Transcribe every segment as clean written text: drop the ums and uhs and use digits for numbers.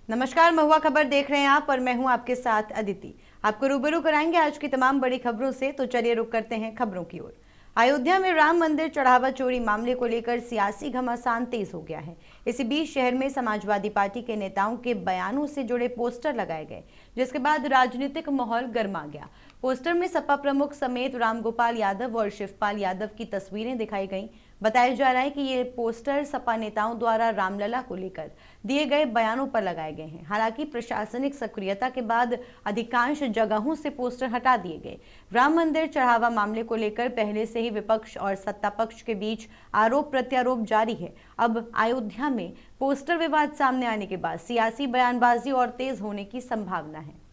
नमस्कार, महुआ खबर देख रहे हैं आप और मैं हूं आपके साथ अदिति। आपको रूबरू कराएंगे आज की तमाम बड़ी खबरों से। तो चलिए रुक करते हैं खबरों की ओर। अयोध्या में राम मंदिर चढ़ावा चोरी मामले को लेकर सियासी घमासान तेज हो गया है। इसी बीच शहर में समाजवादी पार्टी के नेताओं के बयानों से जुड़े पोस्टर लगाए गए, जिसके बाद राजनीतिक माहौल गर्मा गया। पोस्टर में सपा प्रमुख समेत रामगोपाल यादव और शिवपाल यादव की तस्वीरें दिखाई गईं। बताया जा रहा है कि ये पोस्टर सपा नेताओं द्वारा रामलला को लेकर दिए गए बयानों पर लगाए गए हैं। हालांकि प्रशासनिक सक्रियता के बाद अधिकांश जगहों से पोस्टर हटा दिए गए। राम मंदिर चढ़ावा मामले को लेकर पहले से ही विपक्ष और सत्ता पक्ष के बीच आरोप प्रत्यारोप जारी है। अब अयोध्या में पोस्टर विवाद सामने आने के बाद सियासी बयानबाजी और तेज होने की संभावना है।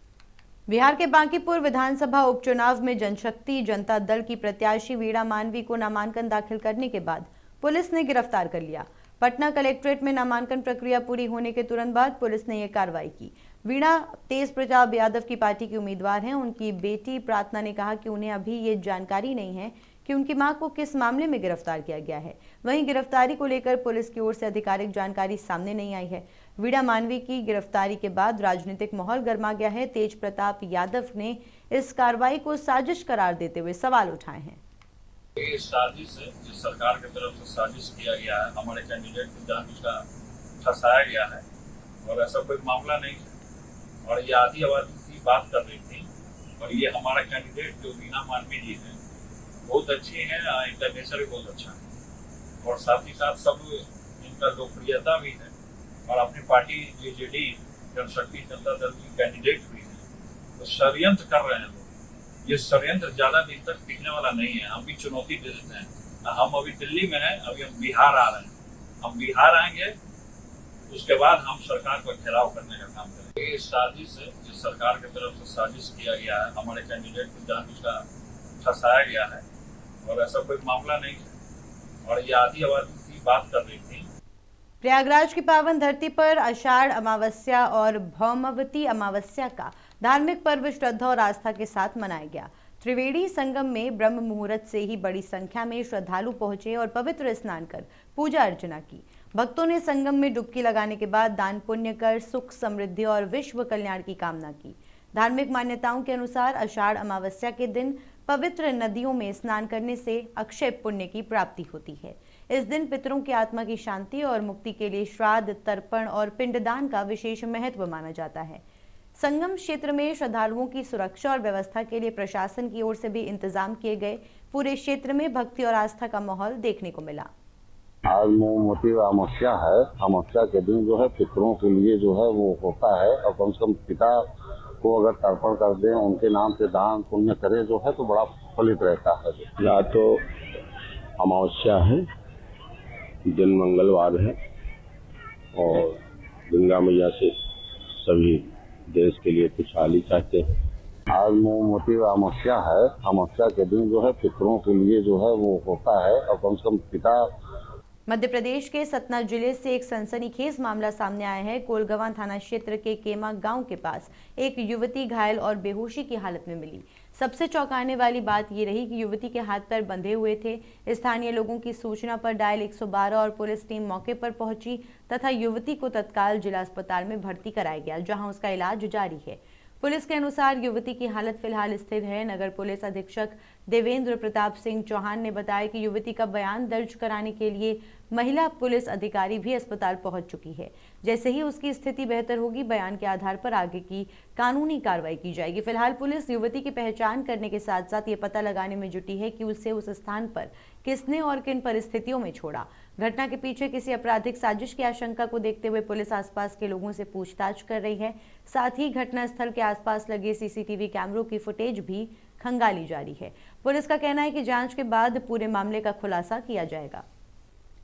बिहार के बांकीपुर विधानसभा उपचुनाव में जनशक्ति जनता दल की प्रत्याशी वीणा मानवी को नामांकन दाखिल करने के बाद पुलिस ने गिरफ्तार कर लिया। पटना कलेक्ट्रेट में नामांकन प्रक्रिया पूरी होने के तुरंत बाद पुलिस ने यह कार्रवाई की। वीणा तेज प्रताप यादव की पार्टी की उम्मीदवार हैं। उनकी बेटी प्रार्थना ने कहा कि उन्हें अभी ये जानकारी नहीं है कि उनकी मां को किस मामले में गिरफ्तार किया गया है। वहीं गिरफ्तारी को लेकर पुलिस की ओर से आधिकारिक जानकारी सामने नहीं आई है। वीणा मानवी की गिरफ्तारी के बाद राजनीतिक माहौल गर्मा गया है। तेज प्रताप यादव ने इस कार्रवाई को साजिश करार देते हुए सवाल उठाए हैं। ये साजिश है, जो सरकार की तरफ से साजिश किया गया है, हमारे कैंडिडेट को जानबूझकर फंसाया गया है और ऐसा कोई मामला नहीं है। और ये आधी आबादी की बात कर रही थी और ये हमारा कैंडिडेट जो वीणा मानवी जी हैं बहुत अच्छी हैं, इनका नेचर भी बहुत अच्छा है और साथ ही साथ सब इनका लोकप्रियता भी है और अपनी पार्टी जेजेडी जनशक्ति जनता दल की कैंडिडेट भी है। तो षड्यंत्र कर रहे हैं लोग। ये षड्यंत्र ज्यादा दिन तक टिकने वाला नहीं है। हम भी चुनौती दे देते हैं। हम अभी दिल्ली में हैं, अभी हम बिहार आ रहे हैं। हम बिहार आएंगे, उसके बाद हम सरकार को घेराव करने का काम करेंगे। ये साजिश है, जो सरकार की तरफ से साजिश किया गया है, हमारे कैंडिडेट को जानबूझकर फंसाया गया है और ऐसा कोई मामला नहीं है। और ये आधी आबादी की बात कर रही थी। प्रयागराज की पावन धरती पर आषाढ़ अमावस्या और भौमवती अमावस्या का धार्मिक पर्व श्रद्धा और आस्था के साथ मनाया गया। त्रिवेणी संगम में ब्रह्म मुहूर्त से ही बड़ी संख्या में श्रद्धालु पहुंचे और पवित्र स्नान कर पूजा अर्चना की। भक्तों ने संगम में डुबकी लगाने के बाद दान पुण्य कर सुख समृद्धि और विश्व कल्याण की कामना की। धार्मिक मान्यताओं के अनुसार आषाढ़ अमावस्या के दिन पवित्र नदियों में स्नान करने से अक्षय पुण्य की प्राप्ति होती है। इस दिन पितरों की आत्मा की शांति और मुक्ति के लिए श्राद्ध, तर्पण और पिंडदान का विशेष महत्व माना जाता है। संगम क्षेत्र में श्रद्धालुओं की सुरक्षा और व्यवस्था के लिए प्रशासन की ओर से भी इंतजाम किए गए। पूरे क्षेत्र में भक्ति और आस्था का माहौल देखने को मिला। आज मोमबत्ती अमावस्या है। अमावस्या के दिन जो है पितरों के लिए जो है वो होता है और कम से कम पिता को अगर तर्पण कर दें, उनके नाम से दान पुण्य करे जो है तो बड़ा फलित रहता है। या तो अमावस्या है, दिन मंगलवार है और गंगा मैया से सभी देश के लिए खुशहाली चाहते हैं। आज मोमबत्ती अमावस्या है। अमावस्या के दिन जो है पितरों के लिए जो है वो होता है और कम से कम पिता। मध्य प्रदेश के सतना जिले से एक सनसनीखेज मामला सामने आया है। कोलगवां थाना क्षेत्र के केमा गांव के पास एक युवती घायल और बेहोशी की हालत में मिली। सबसे चौंकाने वाली बात ये रही कि युवती के हाथ पैर बंधे हुए थे। स्थानीय लोगों की सूचना पर डायल 112 और पुलिस टीम मौके पर पहुंची तथा युवती को तत्काल जिला अस्पताल में भर्ती कराया गया, जहां उसका इलाज जारी है। पुलिस के अनुसार युवती की हालत फिलहाल स्थिर है। नगर पुलिस अधीक्षक देवेंद्र प्रताप सिंह चौहान ने बताया कि युवती का बयान दर्ज कराने के लिए महिला पुलिस अधिकारी भी अस्पताल पहुंच चुकी है। जैसे ही उसकी स्थिति बेहतर होगी, बयान के आधार पर आगे की कानूनी कार्रवाई की जाएगी। फिलहाल पुलिस युवती की पहचान करने के साथ साथ ये पता लगाने में जुटी है कि उसे उस स्थान पर किसने और किन परिस्थितियों में छोड़ा। घटना के पीछे किसी आपराधिक साजिश की आशंका को देखते हुए पुलिस आसपास के लोगों से पूछताछ कर रही है। साथ ही घटनास्थल के आसपास लगे सीसीटीवी कैमरों की फुटेज भी खंगाली जा रही है। पुलिस का कहना है कि जांच के बाद पूरे मामले का खुलासा किया जाएगा।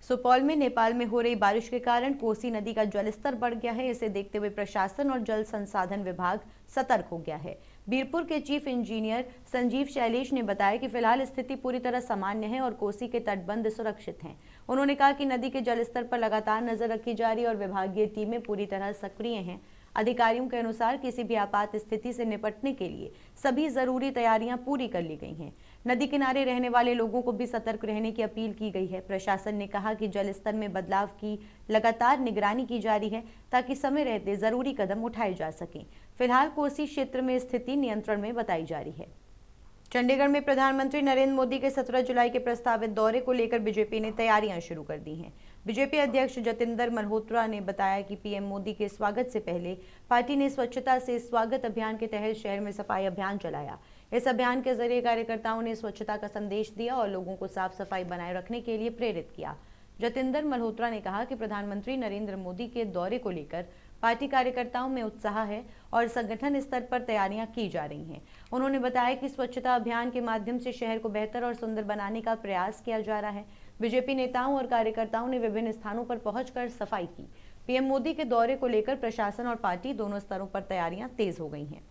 सुपौल में नेपाल में हो रही बारिश के कारण कोसी नदी का जलस्तर बढ़ गया है। इसे देखते हुए प्रशासन और जल संसाधन विभाग सतर्क हो गया है। बीरपुर के चीफ इंजीनियर संजीव शैलेश ने बताया कि फिलहाल स्थिति पूरी तरह सामान्य है और कोसी के तटबंध सुरक्षित हैं। उन्होंने कहा कि नदी के जलस्तर पर लगातार नजर रखी जा रही है और विभागीय टीमें पूरी तरह सक्रिय हैं। अधिकारियों के अनुसार किसी भी आपात स्थिति से निपटने के लिए सभी जरूरी तैयारियां पूरी कर ली गई हैं। नदी किनारे रहने वाले लोगों को भी सतर्क रहने की अपील की गई है। प्रशासन ने कहा कि जल स्तर में बदलाव की लगातार निगरानी की जा रही है ताकि समय रहते जरूरी कदम उठाए जा सकें। फिलहाल कोसी क्षेत्र में स्थिति नियंत्रण में बताई जा रही है। चंडीगढ़ में प्रधानमंत्री नरेंद्र मोदी के 17 जुलाई के प्रस्तावित दौरे को लेकर बीजेपी ने तैयारियां शुरू कर दी हैं। बीजेपी अध्यक्ष जतिंदर मल्होत्रा ने बताया कि पीएम मोदी के स्वागत से पहले पार्टी ने स्वच्छता से स्वागत अभियान के तहत शहर में सफाई अभियान चलाया। इस अभियान के जरिए कार्यकर्ताओं ने स्वच्छता का संदेश दिया और लोगों को साफ सफाई बनाए रखने के लिए प्रेरित किया। जतिंदर मल्होत्रा ने कहा कि प्रधानमंत्री नरेंद्र मोदी के दौरे को लेकर पार्टी कार्यकर्ताओं में उत्साह है और संगठन स्तर पर तैयारियां की जा रही हैं। उन्होंने बताया कि स्वच्छता अभियान के माध्यम से शहर को बेहतर और सुंदर बनाने का प्रयास किया जा रहा है। बीजेपी नेताओं और कार्यकर्ताओं ने विभिन्न स्थानों पर पहुंचकर सफाई की। पीएम मोदी के दौरे को लेकर प्रशासन और पार्टी दोनों स्तरों पर तैयारियां तेज हो गई हैं।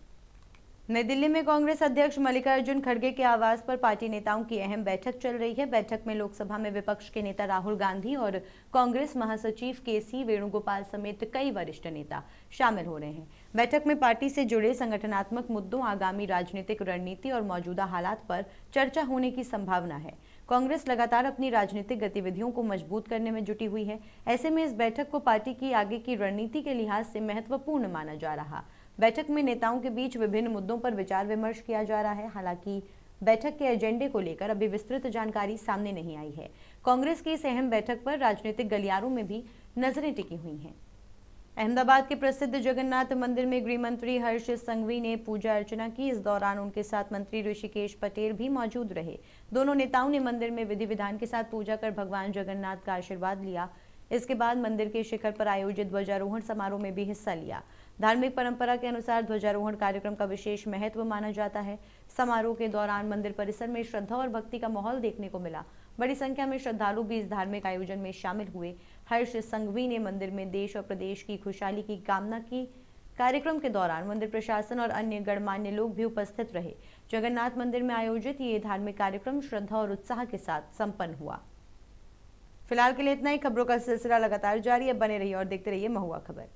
नई दिल्ली में कांग्रेस अध्यक्ष मल्लिकार्जुन खड़गे के आवास पर पार्टी नेताओं की अहम बैठक चल रही है। बैठक में लोकसभा में विपक्ष के नेता राहुल गांधी और कांग्रेस महासचिव के.सी. वेणुगोपाल समेत कई वरिष्ठ नेता शामिल हो रहे हैं। बैठक में पार्टी से जुड़े संगठनात्मक मुद्दों, आगामी राजनीतिक रणनीति और मौजूदा हालात पर चर्चा होने की संभावना है। कांग्रेस लगातार अपनी राजनीतिक गतिविधियों को मजबूत करने में जुटी हुई है। ऐसे में इस बैठक को पार्टी की आगे की रणनीति के लिहाज से महत्वपूर्ण माना जा रहा। बैठक में नेताओं के बीच विभिन्न मुद्दों पर विचार विमर्श किया जा रहा है। हालांकि बैठक के एजेंडे को लेकर अभी विस्तृत जानकारी सामने नहीं आई है। कांग्रेस की इस अहम बैठक पर राजनीतिक गलियारों में भी नजरें टिकी हुई हैं। अहमदाबाद के प्रसिद्ध जगन्नाथ मंदिर में गृह मंत्री हर्ष संघवी ने पूजा अर्चना की। इस दौरान उनके साथ मंत्री ऋषिकेश पटेल भी मौजूद रहे। दोनों नेताओं ने मंदिर में विधि विधान के साथ पूजा कर भगवान जगन्नाथ का आशीर्वाद लिया। इसके बाद मंदिर के शिखर पर आयोजित ध्वजारोहण समारोह में भी हिस्सा लिया। धार्मिक परंपरा के अनुसार ध्वजारोहण कार्यक्रम का विशेष महत्व माना जाता है। समारोह के दौरान मंदिर परिसर में श्रद्धा और भक्ति का माहौल देखने को मिला। बड़ी संख्या में श्रद्धालु भी इस धार्मिक आयोजन में शामिल हुए। हर्ष संघवी ने मंदिर में देश और प्रदेश की खुशहाली की कामना की। कार्यक्रम के दौरान मंदिर प्रशासन और अन्य गणमान्य लोग भी उपस्थित रहे। जगन्नाथ मंदिर में आयोजित ये धार्मिक कार्यक्रम श्रद्धा और उत्साह के साथ संपन्न हुआ। फिलहाल के लिए इतना ही। खबरों का सिलसिला लगातार जारी है। बने रहिए और देखते रहिए महुआ खबर।